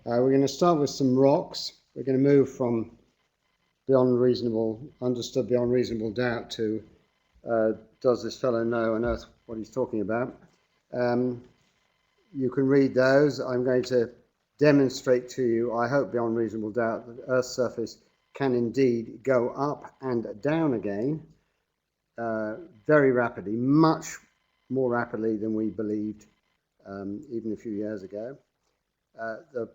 We're going to start with some rocks. We're going to move from understood beyond reasonable doubt to does this fellow know on Earth what he's talking about? You can read those. I'm going to demonstrate to you, I hope beyond reasonable doubt, that Earth's surface can indeed go up and down again very rapidly, much more rapidly than we believed even a few years ago. The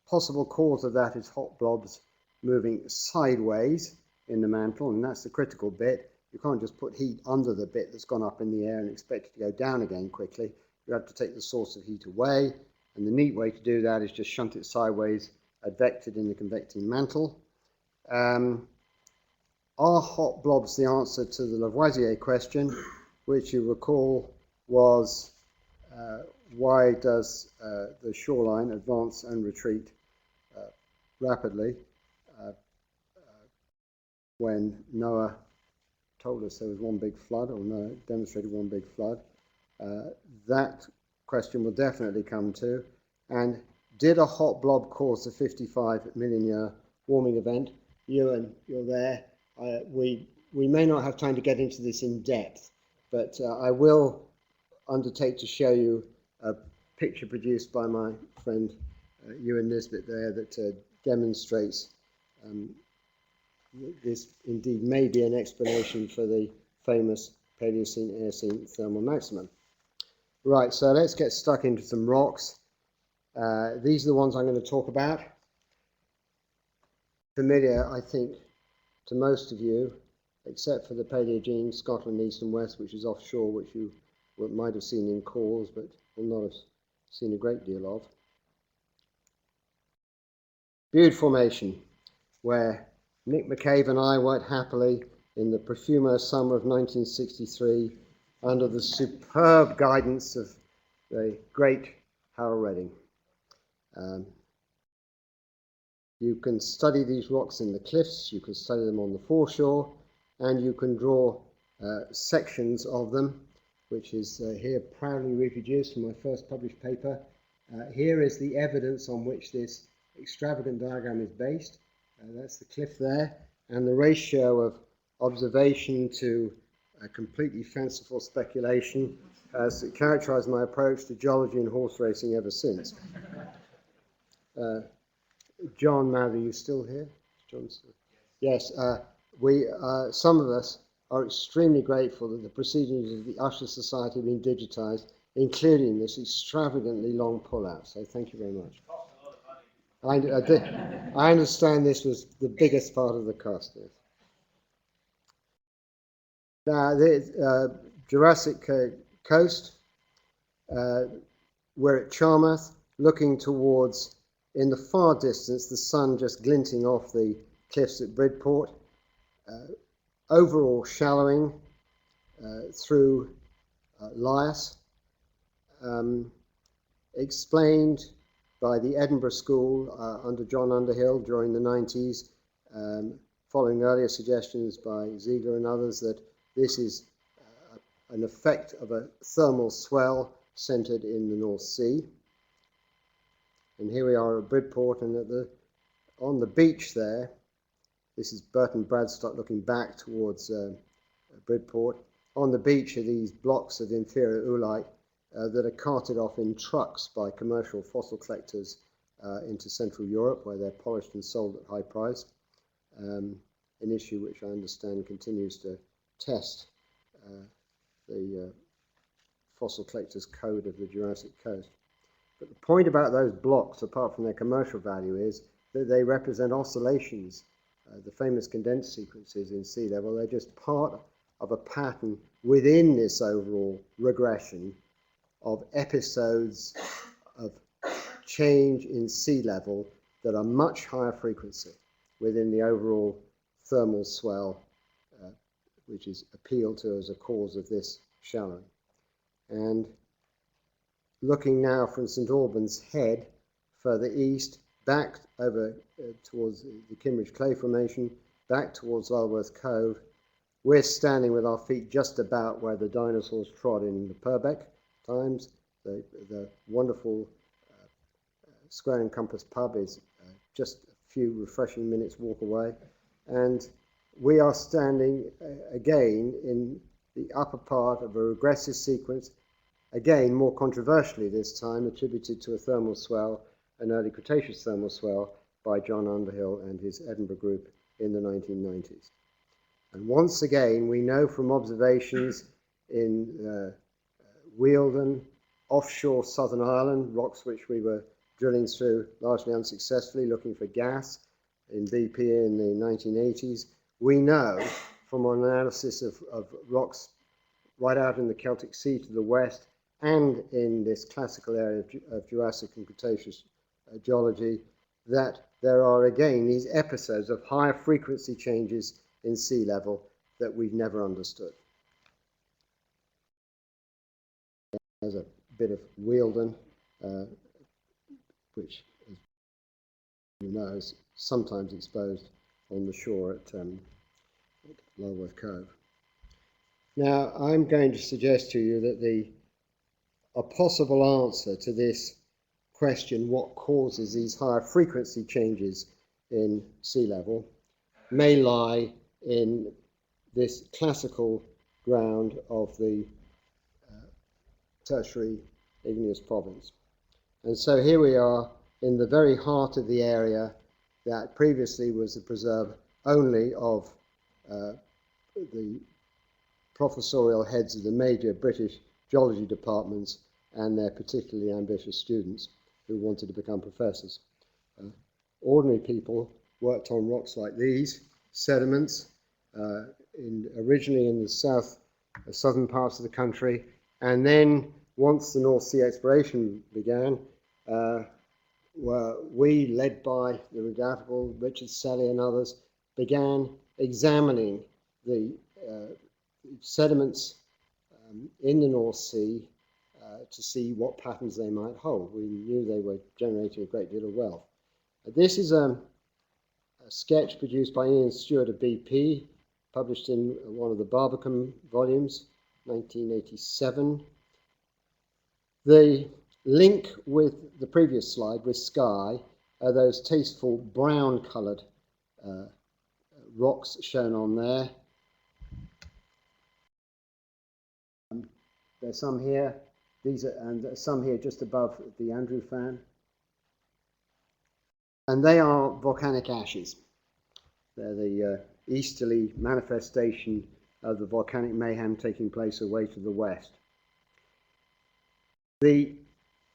possible cause of that is hot blobs moving sideways in the mantle, and that's the critical bit. You can't just put heat under the bit that's gone up in the air and expect it to go down again quickly. You have to take the source of heat away, and the neat way to do that is just shunt it sideways, advected in the convecting mantle. Are hot blobs the answer to the Lavoisier question, which you recall was why does the shoreline advance and retreat rapidly when Noah told us there was one big flood, or Noah demonstrated one big flood? That question will definitely come to. And did a hot blob cause the 55 million year warming event? Ewan, you're there. We may not have time to get into this in depth, but I will undertake to show you a picture produced by my friend Ewan Nisbet there that demonstrates this indeed may be an explanation for the famous Paleocene-Eocene thermal maximum. Right, so let's get stuck into some rocks. These are the ones I'm going to talk about. Familiar, I think, to most of you, except for the Paleogene, Scotland East and West, which is offshore, which you might have seen in cores, but will not have seen a great deal of. Bude Formation, where Nick McCabe and I worked happily in the Profumo summer of 1963 under the superb guidance of the great Harold Redding. You can study these rocks in the cliffs, you can study them on the foreshore, and you can draw sections of them, which is here proudly reproduced from my first published paper. Here is the evidence on which this extravagant diagram is based. That's the cliff there, and the ratio of observation to completely fanciful speculation has characterized my approach to geology and horse racing ever since. John Mather, are you still here? John, yes, some of us are extremely grateful that the proceedings of the Usher Society have been digitized, including this extravagantly long pull-out. So thank you very much. I understand this was the biggest part of the cost. Yes. Now, the Jurassic coast, we're at Charmouth, looking towards, in the far distance, the sun just glinting off the cliffs at Bridport. Overall shallowing through Lias, explained by the Edinburgh School under John Underhill during the 90s, following earlier suggestions by Ziegler and others that this is an effect of a thermal swell centered in the North Sea. And here we are at Bridport, and on the beach there, this is Burton Bradstock looking back towards Bridport. On the beach are these blocks of inferior oolite that are carted off in trucks by commercial fossil collectors into Central Europe, where they're polished and sold at high price, an issue which I understand continues to test the fossil collectors' code of the Jurassic coast. But the point about those blocks, apart from their commercial value, is that they represent oscillations. The famous condensed sequences in sea level, they're just part of a pattern within this overall regression of episodes of change in sea level that are much higher frequency within the overall thermal swell, which is appealed to as a cause of this shallowing. And looking now from St Albans Head further east, back over towards the Kimmeridge Clay Formation, back towards Lulworth Cove, we're standing with our feet just about where the dinosaurs trod in the Purbeck times, the wonderful Square and Compass pub is just a few refreshing minutes walk away, and we are standing again in the upper part of a regressive sequence, again more controversially this time attributed to a thermal swell, an early Cretaceous thermal swell by John Underhill and his Edinburgh group in the 1990s. And once again, we know from observations in Wealden, offshore Southern Ireland, rocks which we were drilling through largely unsuccessfully, looking for gas in BP in the 1980s. We know from an analysis of rocks right out in the Celtic Sea to the west and in this classical area of Jurassic and Cretaceous geology that there are again these episodes of higher frequency changes in sea level that we've never understood. There's a bit of Wealden, which, as you know, is sometimes exposed on the shore at Lulworth Cove. Now, I'm going to suggest to you that a possible answer to this question, what causes these higher frequency changes in sea level, may lie in this classical ground of the tertiary igneous province. And so here we are in the very heart of the area that previously was the preserve only of the professorial heads of the major British geology departments and their particularly ambitious students who wanted to become professors. Ordinary people worked on rocks like these, sediments, originally in the southern parts of the country, and then once the North Sea exploration began, we, led by the redoubtable Richard Selley and others, began examining the sediments in the North Sea to see what patterns they might hold. We knew they were generating a great deal of wealth. This is a sketch produced by Ian Stewart of BP, published in one of the Barbican volumes, 1987. The link with the previous slide, with Skye, are those tasteful brown-coloured rocks shown on there. There's some here, and some here just above the Andrew Fan. And they are volcanic ashes. They're the easterly manifestation of the volcanic mayhem taking place away to the west. The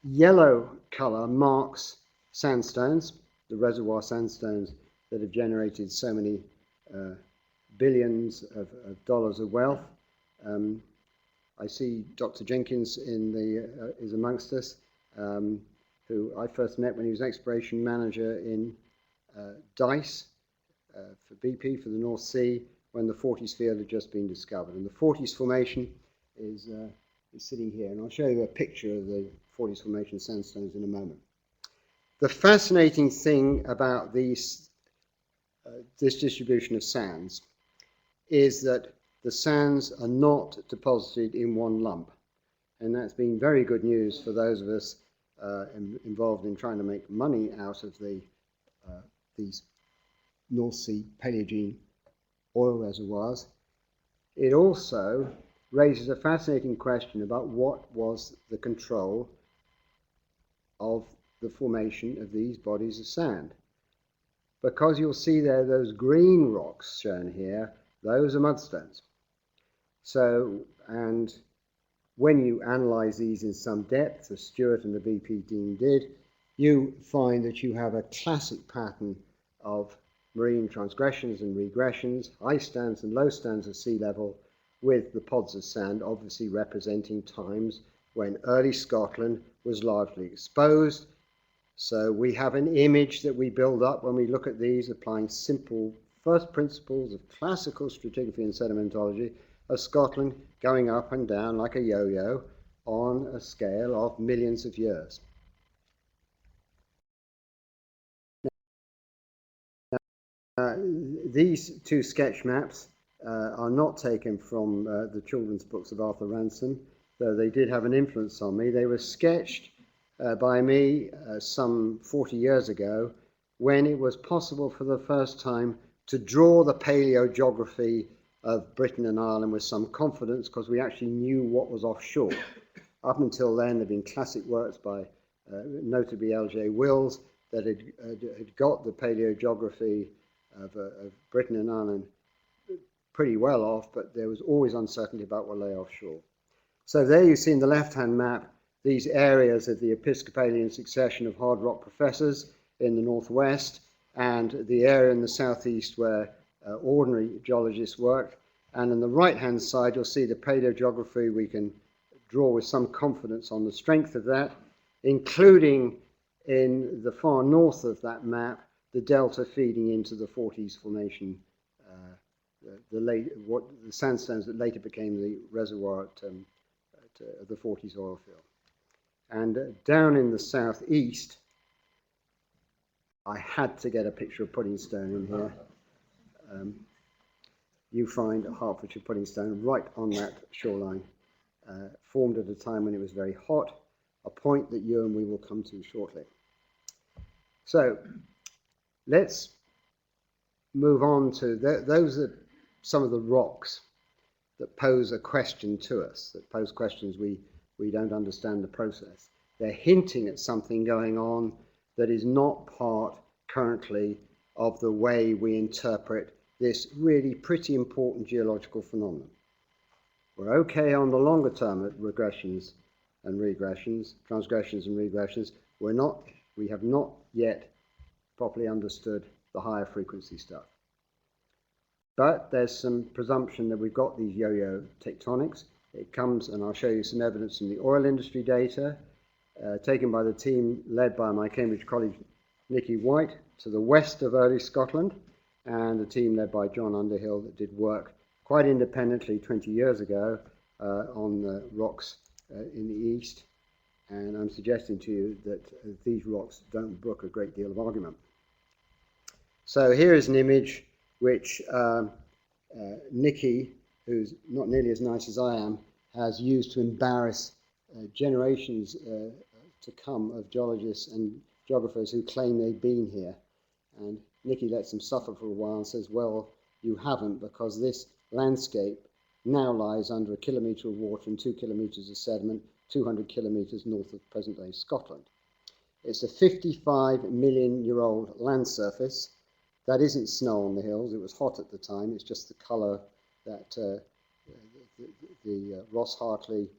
yellow colour marks sandstones, the reservoir sandstones that have generated so many billions of dollars of wealth. I see Dr. Jenkins is amongst us, who I first met when he was exploration manager in Dice for BP for the North Sea when the Forties field had just been discovered. And the Forties formation is sitting here, and I'll show you a picture of the Forties formation sandstones in a moment. The fascinating thing about this distribution of sands is that the sands are not deposited in one lump, and that's been very good news for those of us involved in trying to make money out of these North Sea Paleogene oil reservoirs. It also raises a fascinating question about what was the control of the formation of these bodies of sand. Because you'll see there those green rocks shown here, those are mudstones. So, and when you analyze these in some depth, as Stewart and the BP team did, you find that you have a classic pattern of marine transgressions and regressions, high stands and low stands of sea level, with the pods of sand obviously representing times when early Scotland was largely exposed. So we have an image that we build up when we look at these, applying simple first principles of classical stratigraphy and sedimentology of Scotland going up and down like a yo-yo on a scale of millions of years. These two sketch maps are not taken from the children's books of Arthur Ransom, though they did have an influence on me. They were sketched by me some 40 years ago, when it was possible for the first time to draw the paleogeography of Britain and Ireland with some confidence, because we actually knew what was offshore. Up until then, there had been classic works by notably L.J. Wills that had got the paleogeography of Britain and Ireland pretty well off, but there was always uncertainty about what lay offshore. So there you see in the left-hand map these areas of the Episcopalian succession of hard rock professors in the northwest, and the area in the southeast where ordinary geologists worked. And on the right-hand side, you'll see the paleogeography we can draw with some confidence on the strength of that, including in the far north of that map, the delta feeding into the Forties Formation, the sandstones that later became the reservoir at the Forties oil field. And down in the southeast, I had to get a picture of pudding stone in here. You find a Hertfordshire pudding stone right on that shoreline, formed at a time when it was very hot, a point that you and we will come to shortly. So let's move on to those are some of the rocks that pose a question to us, that pose questions we don't understand the process. They're hinting at something going on that is not part currently of the way we interpret this really pretty important geological phenomenon. We're okay on the longer term at regressions and regressions, transgressions and regressions. We have not yet properly understood the higher frequency stuff. But there's some presumption that we've got these yo-yo tectonics. It comes, and I'll show you some evidence from the oil industry data, taken by the team led by my Cambridge College Nicky White to the west of early Scotland, and a team led by John Underhill that did work quite independently 20 years ago on the rocks in the east. And I'm suggesting to you that these rocks don't brook a great deal of argument. So here is an image which Nicky, who's not nearly as nice as I am, has used to embarrass generations to come of geologists and geographers who claim they've been here. And Nicky lets them suffer for a while and says, well, you haven't, because this landscape now lies under 1 kilometre of water and 2 kilometres of sediment, 200 kilometres north of present-day Scotland. It's a 55-million-year-old land surface. That isn't snow on the hills. It was hot at the time. It's just the colour that Ross Hartley,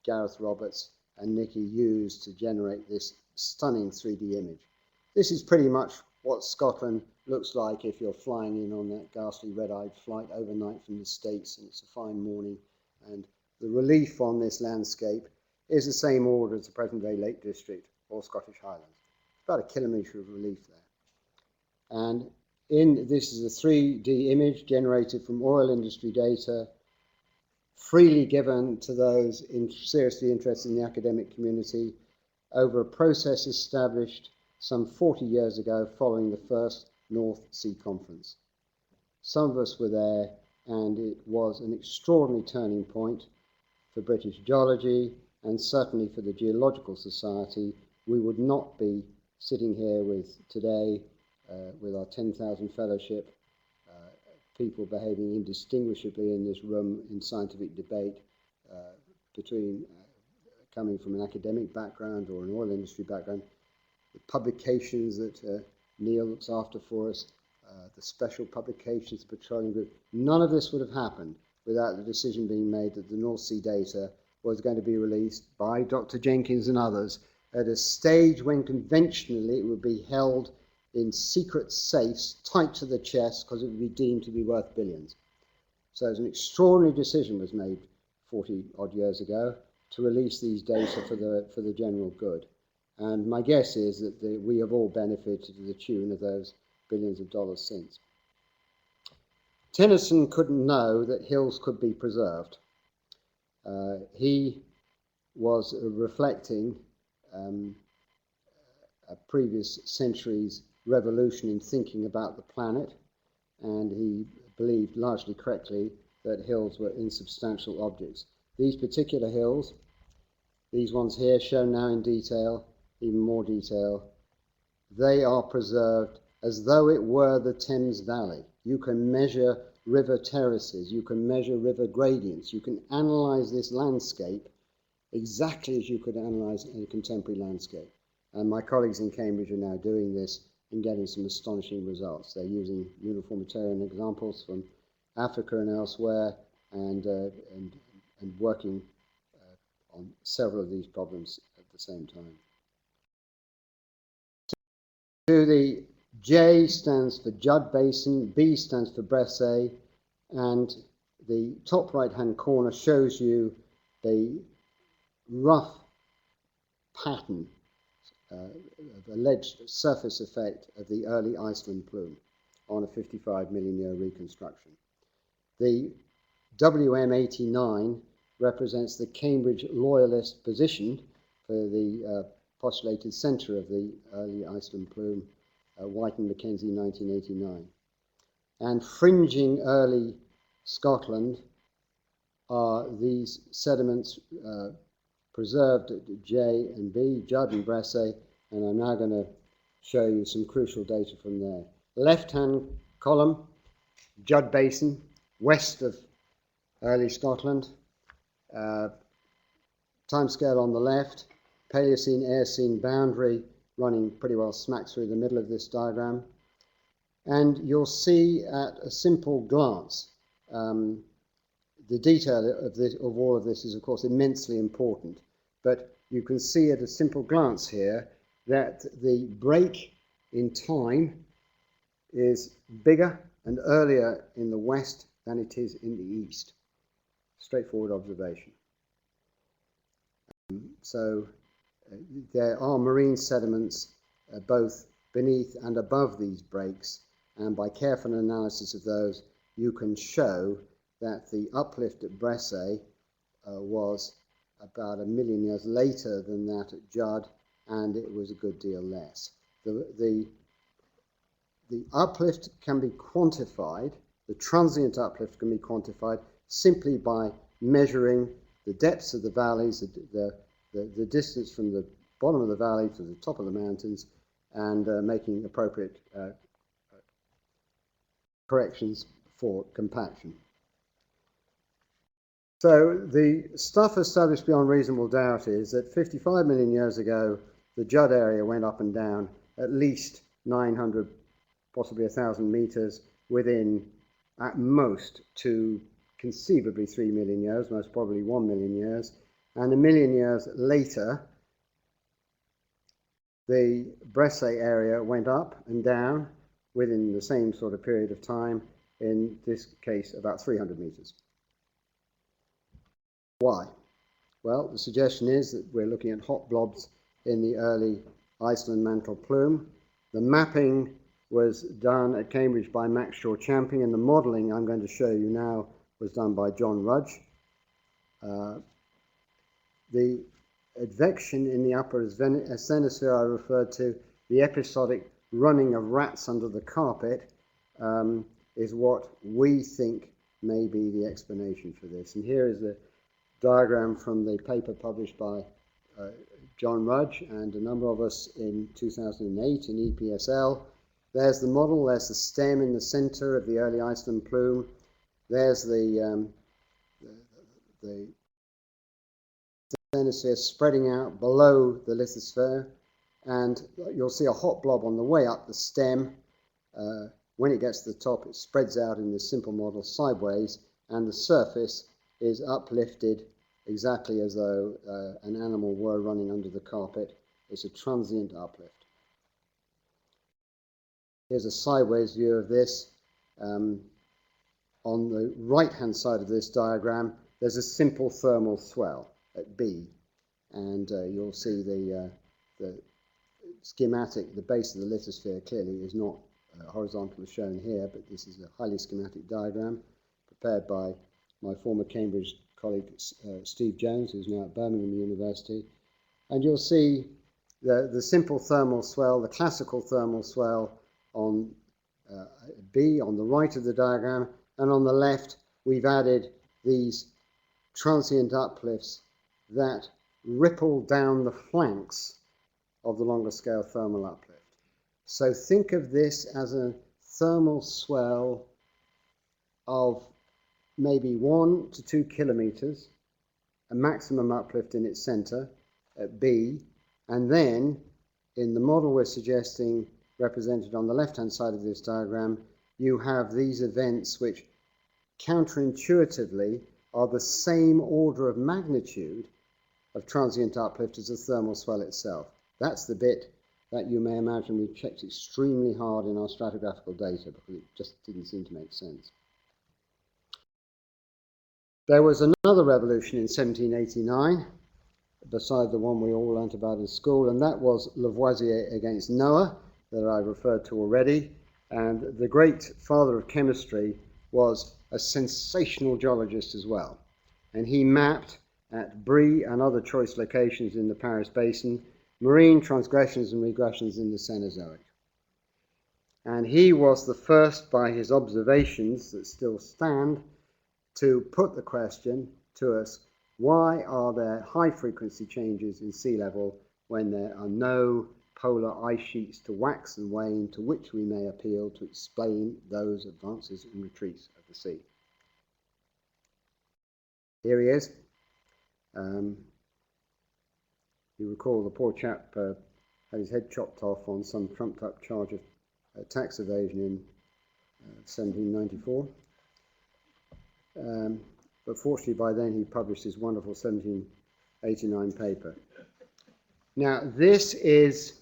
Gareth Roberts and Nicky used to generate this stunning 3D image. This is pretty much what Scotland looks like if you're flying in on that ghastly red-eyed flight overnight from the States and it's a fine morning. And the relief on this landscape is the same order as the present-day Lake District or Scottish Highlands. About 1 kilometre of relief there. And this is a 3D image generated from oil industry data, freely given to those seriously interested in the academic community over a process established some 40 years ago following the first North Sea Conference. Some of us were there, and it was an extraordinary turning point for British geology and certainly for the Geological Society. We would not be sitting here today with our 10,000 fellowship, people behaving indistinguishably in this room in scientific debate between coming from an academic background or an oil industry background, the publications that Neil looks after for us, the special publications, the petroleum group. None of this would have happened without the decision being made that the North Sea data was going to be released by Dr. Jenkins and others at a stage when conventionally it would be held in secret safes tight to the chest because it would be deemed to be worth billions. So an extraordinary decision was made 40 odd years ago to release these data for the general good. And my guess is that we have all benefited to the tune of those billions of dollars since. Tennyson couldn't know that hills could be preserved. He was reflecting a previous century's revolution in thinking about the planet, and he believed largely correctly that hills were insubstantial objects. These particular hills these ones here shown now in detail, even more detail, they are preserved as though it were the Thames Valley. You can measure river terraces, you can measure river gradients, you can analyze this landscape exactly as you could analyze a contemporary landscape. And my colleagues in Cambridge are now doing this and getting some astonishing results. They're using uniformitarian examples from Africa and elsewhere, and working on several of these problems at the same time. So the J stands for Judd Basin, B stands for Bressay, and the top right-hand corner shows you the rough pattern of alleged surface effect of the early Iceland plume on a 55 million year reconstruction. The WM89 represents the Cambridge loyalist position for the postulated centre of the early Iceland plume, White and Mackenzie 1989. And fringing early Scotland are these sediments preserved at J and B, Judd and Bressay, and I'm now going to show you some crucial data from there. Left-hand column, Judd Basin, west of early Scotland. Timescale on the left, Paleocene, Eocene boundary running pretty well smack through the middle of this diagram. And you'll see at a simple glance, the detail of all of this is, of course, immensely important. But you can see at a simple glance here that the break in time is bigger and earlier in the west than it is in the east. Straightforward observation. So there are marine sediments both beneath and above these breaks, and by careful analysis of those, you can show that the uplift at Bressay was about 1 million years later than that at Judd, and it was a good deal less. The uplift can be quantified, the transient uplift can be quantified simply by measuring the depths of the valleys, the distance from the bottom of the valley to the top of the mountains, and making appropriate corrections for compaction. So the stuff established beyond reasonable doubt is that 55 million years ago, the Judd area went up and down at least 900, possibly 1,000 meters within, at most, to conceivably 3 million years, most probably 1 million years. And 1 million years later, the Bressay area went up and down within the same sort of period of time, in this case about 300 meters. Why? Well, the suggestion is that we're looking at hot blobs in the early Iceland mantle plume. The mapping was done at Cambridge by Max Shaw-Champing, and the modelling I'm going to show you now was done by John Rudge. The advection in the upper asthenosphere I referred to, the episodic running of rats under the carpet, is what we think may be the explanation for this. And here is the diagram from the paper published by John Rudge and a number of us in 2008 in EPSL. There's the model, there's the stem in the center of the early Iceland plume. There's the asthenosphere spreading out below the lithosphere, and you'll see a hot blob on the way up the stem. When it gets to the top, it spreads out in this simple model sideways, and the surface is uplifted exactly as though an animal were running under the carpet. It's a transient uplift. Here's a sideways view of this. On the right-hand side of this diagram, there's a simple thermal swell at B, and you'll see the schematic, the base of the lithosphere clearly is not horizontal as shown here, but this is a highly schematic diagram prepared by my former Cambridge colleague Steve Jones, who's now at Birmingham University. And you'll see the simple thermal swell, the classical thermal swell on B on the right of the diagram, and on the left we've added these transient uplifts that ripple down the flanks of the longer scale thermal uplift. So think of this as a thermal swell of maybe 1 to 2 kilometers, a maximum uplift in its center at B, and then in the model we're suggesting, represented on the left-hand side of this diagram, you have these events which counterintuitively are the same order of magnitude of transient uplift as the thermal swell itself. That's the bit that you may imagine we checked extremely hard in our stratigraphical data because it just didn't seem to make sense. There was another revolution in 1789, beside the one we all learnt about in school, and that was Lavoisier against Noah, that I referred to already. And the great father of chemistry was a sensational geologist as well. And he mapped at Brie and other choice locations in the Paris Basin marine transgressions and regressions in the Cenozoic. And he was the first, by his observations that still stand, to put the question to us, why are there high frequency changes in sea level when there are no polar ice sheets to wax and wane to which we may appeal to explain those advances and retreats of the sea? Here he is. You recall the poor chap had his head chopped off on some trumped up charge of tax evasion in 1794. But fortunately by then he published his wonderful 1789 paper. Now this is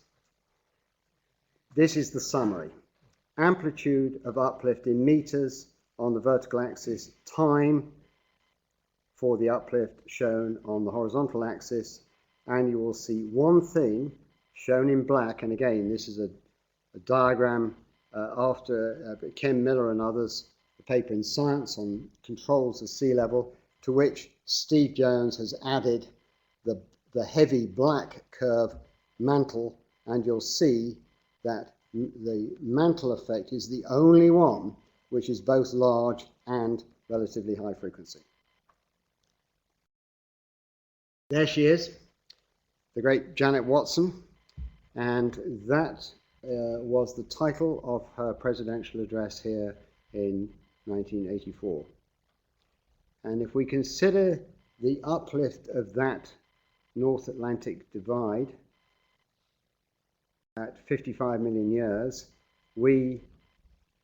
the summary. Amplitude of uplift in meters on the vertical axis, time for the uplift shown on the horizontal axis, and you will see one thing shown in black, and again this is a diagram after Ken Miller and others, the paper in Science on controls of sea level, to which Steve Jones has added the heavy black curve mantle, and you'll see that the mantle effect is the only one which is both large and relatively high frequency. There she is, the great Janet Watson, and that was the title of her presidential address here in 1984. And if we consider the uplift of that North Atlantic divide at 55 million years, we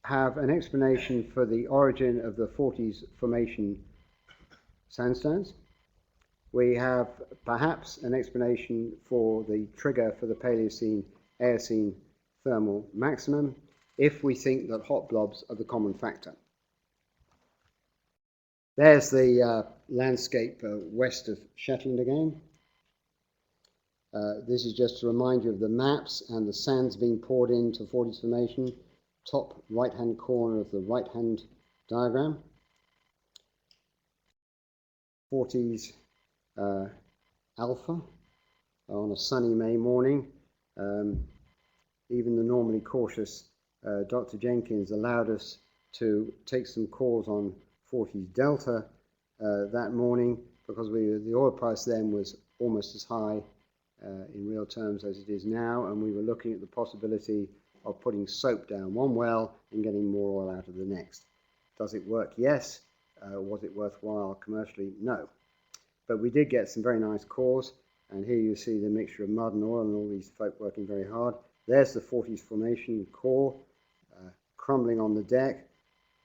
have an explanation for the origin of the 40s formation sandstones. We have perhaps an explanation for the trigger for the Paleocene-Eocene thermal maximum, if we think that hot blobs are the common factor. There's the landscape west of Shetland again. This is just to remind you of the maps and the sands being poured into 40s formation, top right-hand corner of the right-hand diagram. 40s alpha on a sunny May morning. Even the normally cautious Dr. Jenkins allowed us to take some calls on 40s delta that morning because the oil price then was almost as high in real terms as it is now, and we were looking at the possibility of putting soap down one well and getting more oil out of the next. Does it work? Yes. Was it worthwhile commercially? No. But we did get some very nice cores, and here you see the mixture of mud and oil and all these folk working very hard. There's the 40s formation core crumbling on the deck.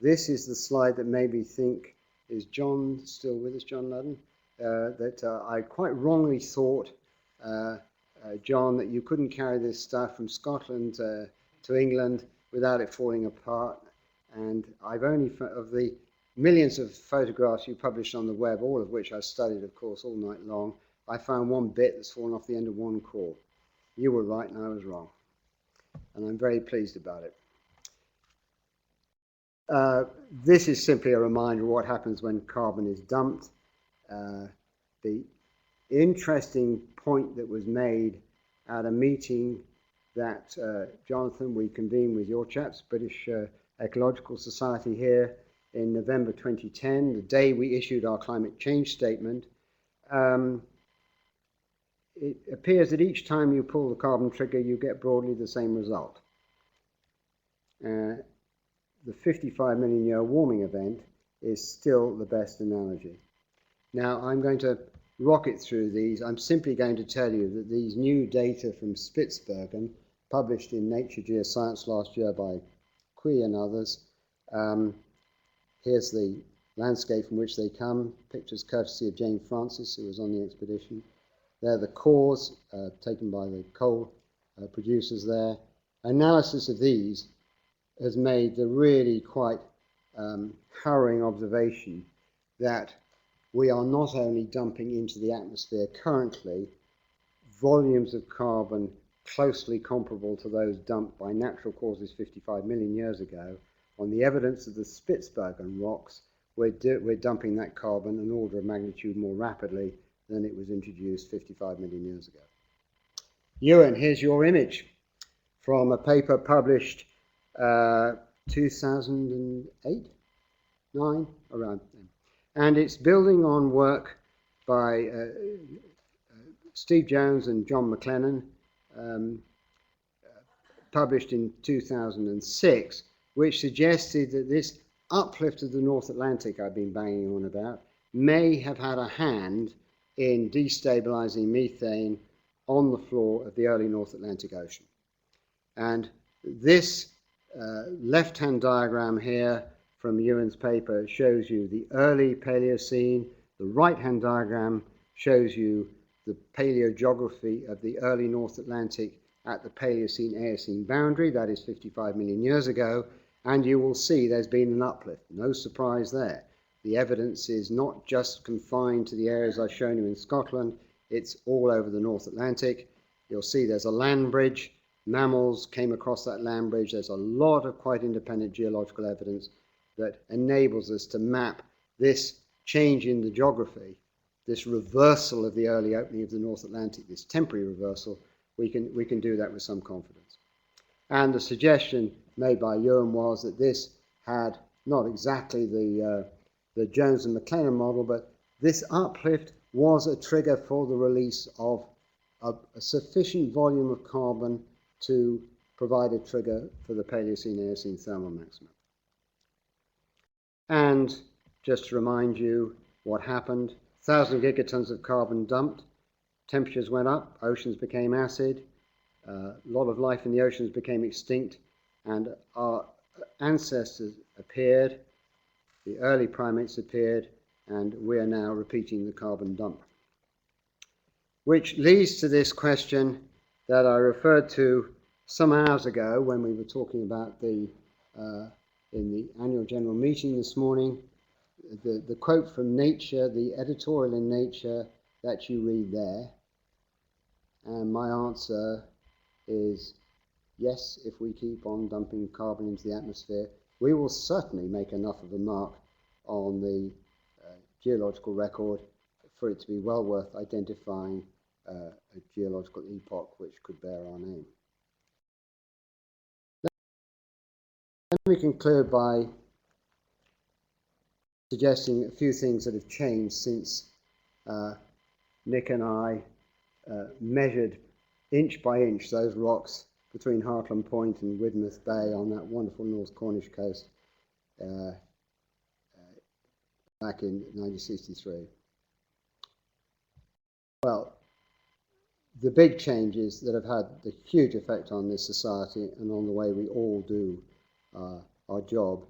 This is the slide that made me think, is John still with us, John Ludden? That I quite wrongly thought, John, that you couldn't carry this stuff from Scotland to England without it falling apart. And I've only, of the millions of photographs you published on the web, all of which I studied, of course, all night long, I found one bit that's fallen off the end of one core. You were right and I was wrong. And I'm very pleased about it. This is simply a reminder of what happens when carbon is dumped. The interesting point that was made at a meeting that, Jonathan, we convened with your chaps, British Ecological Society here in November 2010, the day we issued our climate change statement. it appears that each time you pull the carbon trigger, you get broadly the same result. The 55 million year warming event is still the best analogy. Now, I'm going to rocket through these. I'm simply going to tell you that these new data from Spitsbergen, published in Nature Geoscience last year by Qui and others, here's the landscape from which they come, pictures courtesy of Jane Francis, who was on the expedition. They're the cores taken by the coal producers there. Analysis of these has made the really quite harrowing observation that we are not only dumping into the atmosphere currently volumes of carbon closely comparable to those dumped by natural causes 55 million years ago. On the evidence of the Spitsbergen rocks, we're dumping that carbon an order of magnitude more rapidly than it was introduced 55 million years ago. Ewan, here's your image from a paper published 2008, 9, around then. And it's building on work by Steve Jones and John McLennan, published in 2006, which suggested that this uplift of the North Atlantic I've been banging on about may have had a hand in destabilizing methane on the floor of the early North Atlantic Ocean. And this left-hand diagram here from Ewan's paper shows you the early Paleocene. The right-hand diagram shows you the paleogeography of the early North Atlantic at the Paleocene-Eocene boundary, that is 55 million years ago, and you will see there's been an uplift. No surprise there. The evidence is not just confined to the areas I've shown you in Scotland, it's all over the North Atlantic. You'll see there's a land bridge. Mammals came across that land bridge. There's a lot of quite independent geological evidence that enables us to map this change in the geography, this reversal of the early opening of the North Atlantic, this temporary reversal. We can do that with some confidence. And the suggestion made by Ewan was that this had not exactly the Jones and McLennan model, but this uplift was a trigger for the release of a sufficient volume of carbon to provide a trigger for the Paleocene-Eocene thermal maximum. And just to remind you what happened, 1,000 gigatons of carbon dumped, temperatures went up, oceans became acid, a lot of life in the oceans became extinct, and our ancestors appeared, the early primates appeared, and we are now repeating the carbon dump. Which leads to this question that I referred to some hours ago when we were talking about in the annual general meeting this morning, the quote from Nature, the editorial in Nature that you read there. And my answer is yes, if we keep on dumping carbon into the atmosphere, we will certainly make enough of a mark on the geological record for it to be well worth identifying a geological epoch which could bear our name. Let me conclude by suggesting a few things that have changed since Nick and I measured inch by inch those rocks between Hartland Point and Widmouth Bay on that wonderful North Cornish coast back in 1963. Well, the big changes that have had the huge effect on this society and on the way we all do our job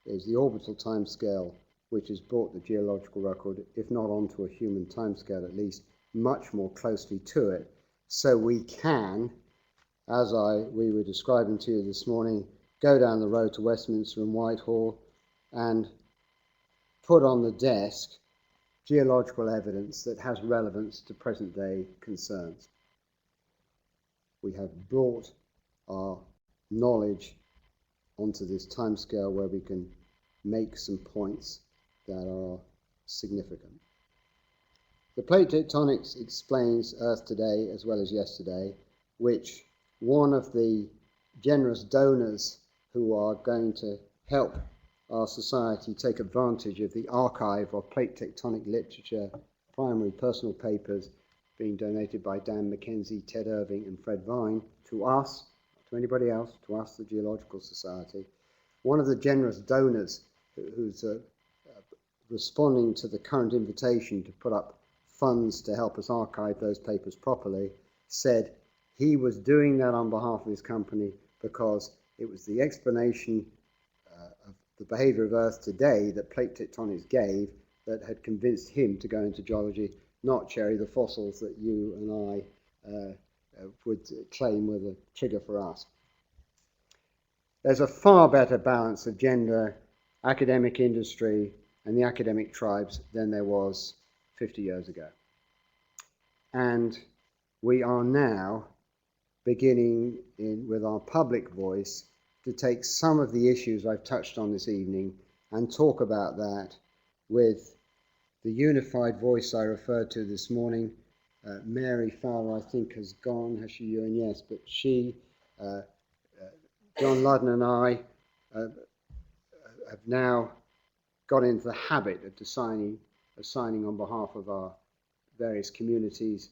is the orbital timescale, which has brought the geological record, if not onto a human timescale, at least much more closely to it. So we can, as we were describing to you this morning, go down the road to Westminster and Whitehall and put on the desk geological evidence that has relevance to present day concerns. We have brought our knowledge onto this timescale where we can make some points that are significant. The plate tectonics explains Earth today as well as yesterday, which one of the generous donors who are going to help our society take advantage of the archive of plate tectonic literature, primary personal papers being donated by Dan Mackenzie, Ted Irving and Fred Vine to us, not to anybody else, to us, the Geological Society. One of the generous donors who's responding to the current invitation to put up funds to help us archive those papers properly, said he was doing that on behalf of his company because it was the explanation of the behaviour of Earth today that plate tectonics gave that had convinced him to go into geology, not Cherry, the fossils that you and I would claim were the trigger for us. There's a far better balance of gender, academic industry, and the academic tribes than there was 50 years ago. And we are now beginning with our public voice to take some of the issues I've touched on this evening and talk about that with the unified voice I referred to this morning. Mary Fowler, I think, has gone, has she, Ewan? Yes, but she, John Ludden and I have now got into the habit of signing on behalf of our various communities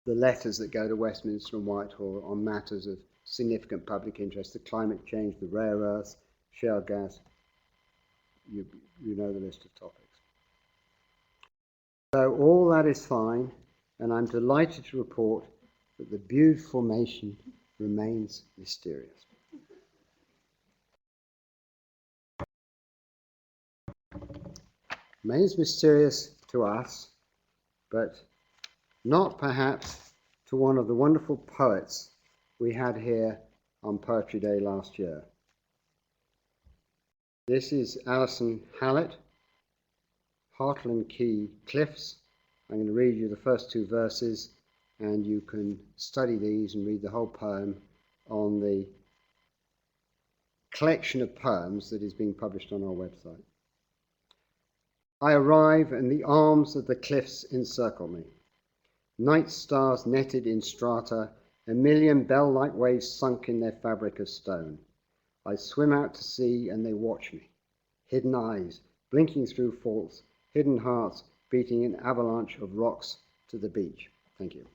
the letters that go to Westminster and Whitehall on matters of significant public interest, the climate change, the rare earths, shale gas. You know the list of topics. So all that is fine, and I'm delighted to report that the Bude Formation remains mysterious. Remains mysterious to us, but not perhaps to one of the wonderful poets we had here on Poetry Day last year. This is Alison Hallett, Hartland Key Cliffs. I'm going to read you the first two verses, and you can study these and read the whole poem on the collection of poems that is being published on our website. I arrive, and the arms of the cliffs encircle me. Night stars netted in strata, a million bell-like waves sunk in their fabric of stone. I swim out to sea, and they watch me. Hidden eyes, blinking through faults, hidden hearts beating an avalanche of rocks to the beach. Thank you.